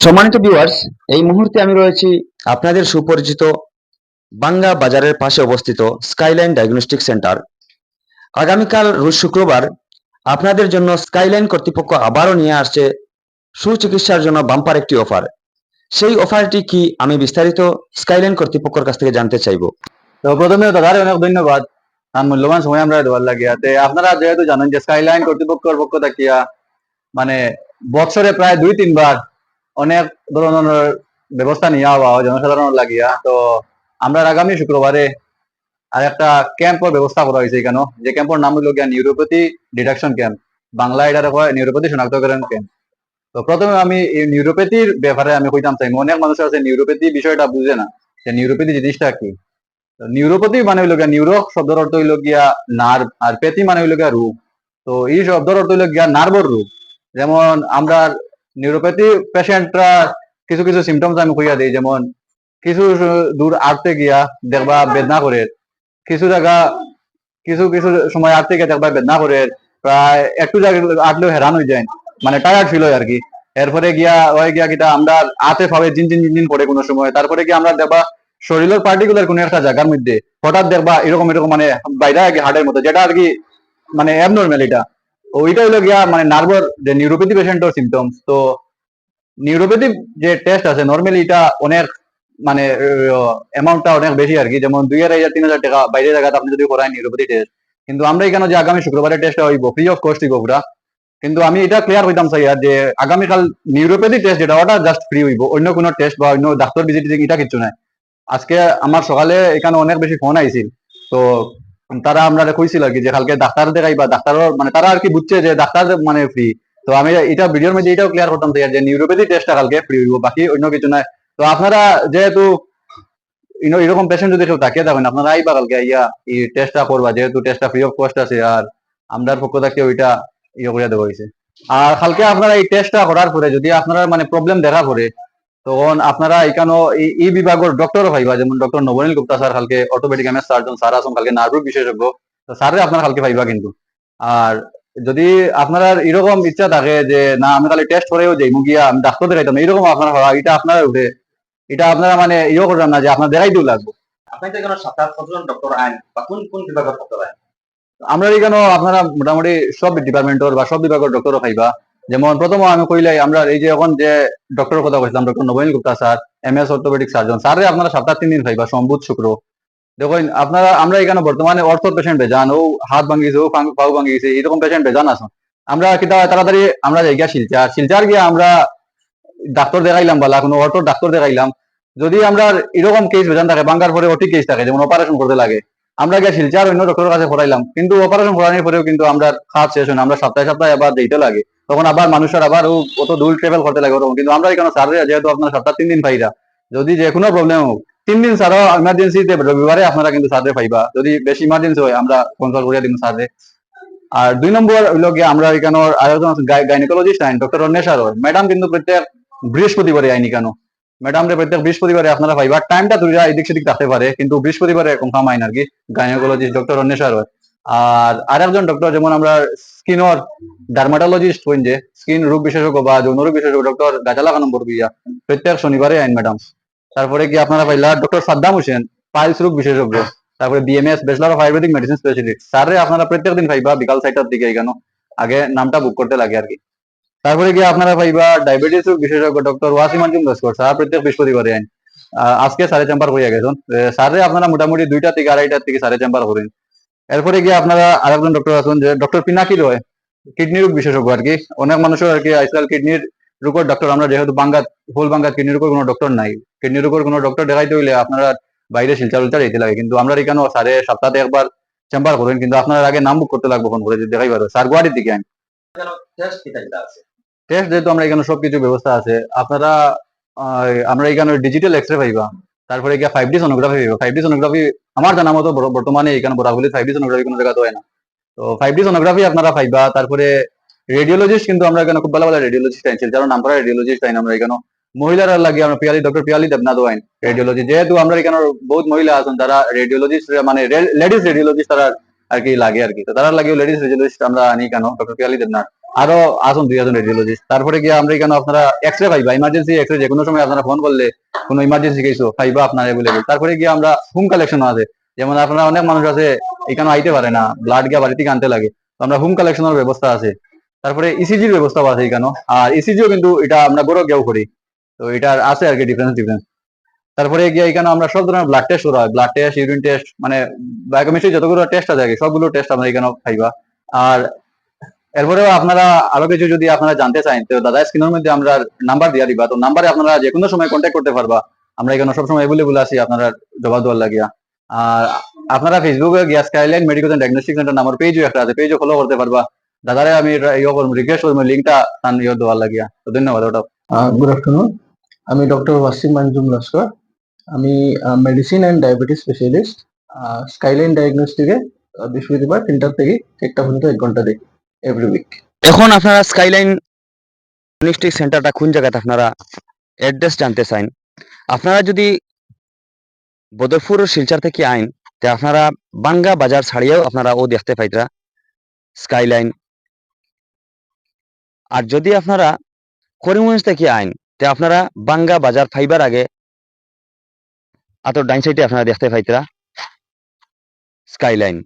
সম্মানিত ভিউয়ার্স, এই মুহূর্তে আমি রয়েছি আপনাদের সুপরিচিত বাঙ্গা বাজারের পাশে অবস্থিত স্কাইলাইন ডায়াগনস্টিক সেন্টার। আগামীকাল রোজ শুক্রবার আপনাদের জন্য স্কাইলাইন কর্তৃপক্ষ আবারও নিয়ে আসছে সুচিকিৎসার জন্য বাম্পার একটি অফার। সেই অফারটি কি আমি বিস্তারিত স্কাইলাইন কর্তৃপক্ষের কাছ থেকে জানতে চাইব। তো প্রথমে দাদার অনেক ধন্যবাদ মূল্যবান সময় আমরা দেওয়ার লাগিয়া। আপনারা যেহেতু জানেন যে স্কাইলাইন কর্তৃপক্ষের পক্ষ থাকিয়া মানে বছরে প্রায় 2-3 বার অনেক ধরনের ব্যবস্থা নিয়ে হওয়া হয় জনসাধারণের লাগিয়া। তো আমরা আগামী শুক্রবারে আর একটা ক্যাম্পের ব্যবস্থা করা হয়েছে এখানে, যে ক্যাম্পের নাম হলো গিয়া নিউরোপ্যাথি ডিটেকশন ক্যাম্প, বাংলা এটা নিউরোপ্যাথি শনাক্তকরণ ক্যাম্প। তো প্রথমে আমি এই নিউরোপ্যাথির ব্যাপারে আমি কইতাম চাই। অনেক মানুষ আছে নিউরোপ্যাথি বিষয়টা বুঝে না যে নিউরোপ্যাথি জিনিসটা কি। নিউরোপ্যাথি মানে হইল গিয়া, নিউরো শব্দের অর্থ হইল গিয়া নার্ভ, আর প্যাথি মানে হইল গিয়া রোগ। তো এই শব্দের অর্থ হইল গিয়া নার্ভর রোগ। যেমন আমরা নিউরোপ্যাথি পেশেন্টরা কিছু কিছু সিমটমস আমি কইয়া দিই, যেমন কিছু দূর আটতে গিয়া দেখবা বেদনা করে, কিছু জায়গা কিছু কিছু সময় আটতে গিয়া দেখবা বেদনা করে, প্রায় একটু জায়গা আটলেও হেরান হয়ে যায়, মানে টায়ার্ড ফিল হয় আর কি। এরপরে গিয়া ওই গিয়া কিটা আমরা আতে ভাবে জিন জিন জিন পড়ে কোনো সময়। তারপরে গিয়া আমরা দেখবা শরীরের পার্টিকুলার কোনো একটা জায়গার মধ্যে হঠাৎ দেখবা এরকম এরকম মানে বাইরে আর কি হার্টের মতো, যেটা আর কি মানে অ্যাবনর্মাল। এটা ওইটা হইলো গিয়া মানে নার্ভার যে নিউরোপ্যাথি পেশেন্টের সিমটমস। তো নিউরোপ্যাথি যে টেস্ট আছে নর্মালি এটা অনেক মানে অ্যামাউন্টটা অনেক বেশি আর কি, যেমন 2,500-3,000 টাকা বাইরে জায়গাতে আপনি যদি করায় নিউরোপ্যাথি টেস্ট। কিন্তু আমরা এখানে যে আগামী শুক্রবারের টেস্টটা হইব ফ্রি অফ কস্ট হইব পুরা। কিন্তু আমি এটা ক্লিয়ার হইতাম চাই আর যে আগামীকাল নিউরোপ্যাথি টেস্ট যেটা ওটা জাস্ট ফ্রি হইব, অন্য কোনো টেস্ট বা অন্য ডাক্তার ভিজিট এটা কিছু নাই। আজকে আমার সকালে এখানে অনেক বেশি ফোন আইছিল। তো তারা আমরা কইছিল আর কি যে কালকে ডাক্তার দেখাই বা ডাক্তার মানে তারা আর কি বুঝছে যে ডাক্তার মানে ফ্রি। তো আমি এটা ভিডিওর মধ্যে এটাও ক্লিয়ার করতাম যে নিউরোপ্যাথি টেস্টটা কালকে ফ্রি হইব, বাকি অন্য কিছু নাই। তো আপনারা যেহেতু এরকম পেশেন্ট যদি কেউ তাকিয়ে থাকেন, আপনারা আইবা কালকে ইয়া এই টেস্টটা করবা, যেহেতু টেস্টটা ফ্রি অফ কস্ট আছে আর আমরার পক্ষ থেকে ওইটা ইয়ে করে দেওয়া হয়েছে। আর কালকে আপনারা এই টেস্টটা করার পরে যদি আপনারা মানে প্রবলেম দেখা পড়ে, তখন আপনারা এখানে এই বিভাগের ডক্টর পাইবা, যেমন ডক্টর নবনীল গুপ্তা স্যার কালকে অর্থোপেডিক এমএস সার্জন স্যার আসুন কালকে নার্ভ বিশেষজ্ঞ। তো স্যারে আপনারা কালকে পাইবা কিন্তু। আর যদি আপনারা এরকম ইচ্ছা থাকে যে না আমি খালি টেস্ট করেও যাই মুগিয়া আমি ডাক্তার দেখাইতাম, এরকম আপনারা এটা আপনারা উঠে এটা আপনারা মানে ইয়ে করবেন না যে আপনার দেখাইতেও লাগবে। আপনি তো এখানে সপ্তাহে কতজন ডক্টর আইন বা কোন কোন বিভাগের ডক্টর আইন? আমরা এখানে আপনারা মোটামুটি সব ডিপার্টমেন্টের বা সব বিভাগের ডক্টরও পাইবা। যেমন প্রথম আমি কইলাই আমরা এই যে এখন যে ডক্টরের কথা কইছিলাম doctor Nabanil Gupta sir MS orthopaedic surgeon স্যারে আপনারা সপ্তাহে 3 দিন পাইবা, সোমবার শুক্র। দেখুন আপনারা আমরা এখানে বর্তমানে অর্থ পেশেন্ট বেজান, ও হাত ভাঙিয়েছে, ও পাও ভাঙিয়েছে, এরকম পেশেন্ট বেজান আছে। আমরা কিতা তাড়াতাড়ি আমরা জায়গা শিলচার গিয়ে আমরা ডাক্তার দেখাইলাম বা কোনো অর্থ ডাক্তার দেখাইলাম। যদি আমরা এরকম কেস বেজান থাকে, বাঙ্গার পরে ওটি কেস থাকে যেমন অপারেশন করতে লাগে, আমরা গিয়ে শিলচার অন্য ডক্টরের কাছে পড়াইলাম, কিন্তু অপারেশন করানোর পরেও কিন্তু আমরা খাত শেষ হয় না, আমরা সপ্তাহে সপ্তাহে আবার দিতে লাগে, তখন আবার মানুষের আবার অত দূর ট্রেভেল করতে লাগে ওরকম। কিন্তু আমরা এখানে স্যার যেহেতু আপনার সপ্তাহে 3 দিন পাইরা, যদি যে কোনো প্রবলেম হোক 3 দিন স্যারও ইমার্জেন্সিতে রবিবারে আপনারা কিন্তু স্যারে পাইবা, যদি বেশি ইমার্জেন্সি হয় আমরা কনসাল্ট করে দিন স্যারে। আর 2 নম্বর হইল গিয়ে আমরা এখানে আরেকজন গাইনোকোলজিস্ট আইন ডক্টর অন্বেষার হয় ম্যাডাম, কিন্তু প্রত্যেক বৃহস্পতিবারে আইনি কেন ম্যাডাম রে প্রত্যেক বৃহস্পতিবারে আপনারা পাইবা। টাইমটা দুইটা এদিক সেদিক থাকতে পারে, কিন্তু বৃহস্পতিবারে কনফার্ম আইন আর কি গাইনোকোলজিস্ট ডক্টর অন্বেষার হয়। আর আরেকজন ডক্টর যেমন আমরা স্কিনর ডার্মাটোলজিস্ট হইন যে স্কিন রোগ বিশেষজ্ঞ বা যৌন রোগ বিশেষজ্ঞ ডক্টর গাজালা খানম বরবিয়া, প্রত্যেক শনিবারে আইন ম্যাডাম। তারপরে কি আপনারা পাইলা ডক্টর সাদ্দাম হোসেন পাইলস রোগ বিশেষজ্ঞ, তারপরে BMS bachelor of Ayurvedic medicine specialist স্যারে আপনারা প্রত্যেক দিন পাইবা বিকাল 4টার দিকে এখানে, আগে নামটা বুক করতে লাগে আর কি। তারপরে গিয়ে আপনারা পাইবা ডায়াবেটিস রোগ বিশেষজ্ঞ ডক্টর ওয়াসিম আঞ্জুম লস্কর স্যার প্রত্যেক বৃহস্পতিবারে আইন। আজকে সাড়ে চেম্বার হইয়া গেছেন স্যারে আপনারা মোটামুটি 2টা থেকে 2:30টার থেকে সাড়ে চেম্বার করেন। এরপরে গিয়ে আপনারা আরেকজন ডক্টর আছেন যে ডক্টর পিনাকি রয়, কিডনি রোগ বিশেষজ্ঞ আর কি। অনেক মানুষের আর কি আজকাল কিডনির রোগের ডক্টর, আমরা যেহেতু বাঙ্গাত হোল বাঙ্গাত কিডনি রোগের কোনো ডক্টর নাই, কিডনি রোগের কোনো ডক্টর দেখাইতে হইলে আপনারা বাইরে শিলচর উলচার যেতে লাগে, কিন্তু আমরা এখানে সাড়ে সপ্তাহে একবার চেম্বার করেন, কিন্তু আপনার আগে নাম বুক করতে লাগবে ফোন করে যদি দেখাই পারো স্যার গুয়াহাটির দিকে আইন। টেস্ট কি তাই আছে? টেস্ট যেহেতু আমরা এখানে সবকিছু ব্যবস্থা আছে আপনারা আমরা এখানে ডিজিটাল এক্সরে পাইবা, তারপরে গিয়ে 5D সোনোগ্রাফি পাইবা। 5D সোনোগ্রাফি আমার জানা মতো বর্তমানে এখানে বরাবলি 5D সোনোগ্রাফি কোনো জায়গা হয় না, তো 5D সোনোগ্রাফি আপনারা পাইবা। তারপরে রেডিওলজিস্ট কিন্তু আমরা এখানে খুব ভালো ভালো রেডিওলজিস্ট আইন, যারা নাম করা রেডিওলজিস্ট আইন আমরা এখানে। মহিলারা লাগে আমরা পিয়ালি ডক্টর পিয়ালি দেবনাথ আইন রেডিওলজি, যেহেতু আমরা এখানে বহুত মহিলা আছেন তারা রেডিওলজিস্ট মানে লেডিস রেডিওলজিস্ট তারা আর কি লাগে আর কি, তো তারা লাগে লেডিস রেডিওলজিস্ট আমরা আনি কেন ডক্টর পিয়ালি দেবনাথ। আরো আসুন 2 জন রেডিওলজিস্ট। তারপরে গিয়ে আমরা এখানে আপনারা এক্সরে পাইবা, ইমার্জেন্সি এক্সরে যে কোনো সময় আপনারা ফোন করলে কোনো ইমার্জেন্সি কেসও পাইবা আপনার অ্যাভেলেবল। তারপরে গিয়ে আমরা হোম কালেকশন আছে, যেমন আপনারা অনেক মানুষ আছে এখানে আইতে পারে না, ব্লাড গিয়ে বাড়ি থেকে আনতে লাগে, তো আমরা হোম কালেকশনের ব্যবস্থা আছে। তারপরে ইসিজির ব্যবস্থাও আছে এখানে, আর ইসিজিও কিন্তু এটা আমরা বড় গেও করি, তো এটার আছে আর কি ডিফারেন্স। তারপরে গিয়ে এখানে আমরা সব ধরনের ব্লাড টেস্ট করা হয়, ব্লাড টেস্ট, ইউরিন টেস্ট, মানে বায়োকেমিস্ট্রি যতগুলো টেস্ট আছে সবগুলো টেস্ট আমরা এখানে পাইবা। আর এরপরেও আপনারা আরো কিছু যদি আপনারা জানতে চান, তো দাদা স্ক্রিনের মধ্যে আমরা নাম্বার দিয়ে দিবা, তো নাম্বারে আপনারা যে কোনো সময় কন্ট্যাক্ট করতে পারবা। আমরা এখানে সবসময় অ্যাভেলেবল আছি আপনারা জবাব দেওয়ার লাগিয়া। আর আপনারা ফেসবুকে গিয়া skyline medical and diagnostic centre নামের পেজও একটা আছে, পেজও ফলো করতে পারবা। দাদারে আমি রিকোয়েস্ট করবো লিঙ্কটা তান দেওয়ার লাগিয়া। তো ধন্যবাদ। ওটা গুড আফটারনুন, আমি ডক্টর ওয়াসিম মঞ্জুম লস্কর। আমি medicine and diabetes specialist. Skyline ডায়াগনস্টিকে বৃহস্পতিবার 3টা থেকে 1টা পর্যন্ত 1 ঘন্টা দেখি এভরি উইক। এখন আপনারা স্কাইলাইন ডায়াগনস্টিক সেন্টারটা কোন জায়গাতে আপনারা অ্যাড্রেস জানতে চান, আপনারা যদি বদরপুর ও শিলচর থেকে আইন, তে আপনারা বাঙ্গা বাজার ছাড়িয়েও আপনারা ও দেখতে পাইতরা স্কাইলাইন। আর যদি আপনারা করিমগঞ্জ থেকে আইন, তে আপনারা বাঙ্গা বাজার ফাইবার আগে আতো ডাইন সাইডে আপনারা দেখতে পাইতরা স্কাইলাইন।